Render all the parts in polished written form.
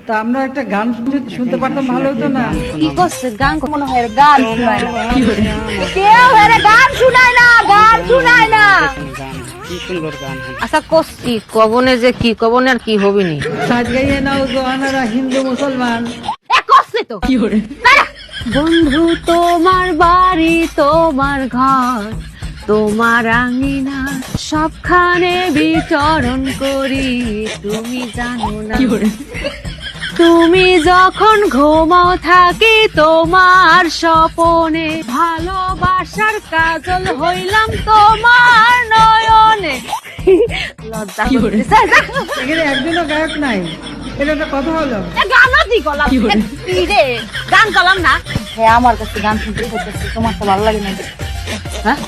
তা আমরা একটা গান শুনতে পারতাম, ভালো হতো না? কি করছে গান? মনে হয় গান শোনায় না। কেউ এর গান শোনায় না, গান শোনায় না। আচ্ছা কষ্টি কবনে যে কি কবনে আর কি হবিনি সাজ গাইয়ে নাও জোয়ানারা হিন্দু মুসলমান। এ করছে তো কি করে? বন্ধু তোমার বাড়ি, তোমার ঘর, তোমার আঙিনা, সবখানে বিচরণ করি, তুমি জানো না। তুমি যখন ঘুমাও থাকি তোমার স্বপনে, ভালোবাসার কাজল হইলাম তোমার নয়নে। লজ্জা করতেছে। এখানে একজনও গায়ক নাই, এটা একটা কথা হলো? গানও দি গলাম রে, গান গলাম না। হ্যাঁ আমার কাছে গান শুনতে চাইতেছে, তোমার তো ভালো লাগে না? হ্যাঁ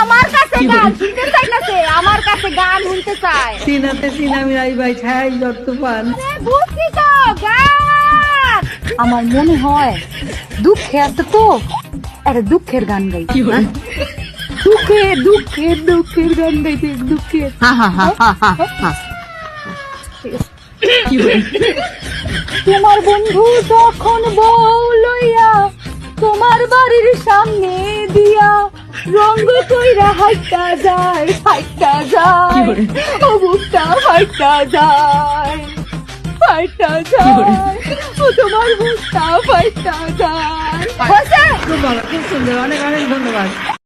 আমার কাছে গান শুনতে চাইতেছে, আমার কাছে গান শুনতে চায়। সিনাতে সিনামি রাই ভাই ছাই যত তুফান। বুঝছি তো গান। আমার মনে হয় দুঃখে আছে তো, আরে দুঃখের গান গাই। দুঃখের দুঃখের দুঃখের গান গাইতে, দুঃখের। তোমার বন্ধু যখন বউ লইয়া তোমার বাড়ির সামনে দিয়া রঙ কইরা হাইটা যায়, হাইটা যায়, ও বুকটা হাইটা যায়, হাইটা যায়, ও তোমার বুকটা হাইটা যায়। খুব ভালো, খুব সুন্দর, অনেক অনেক ধন্যবাদ।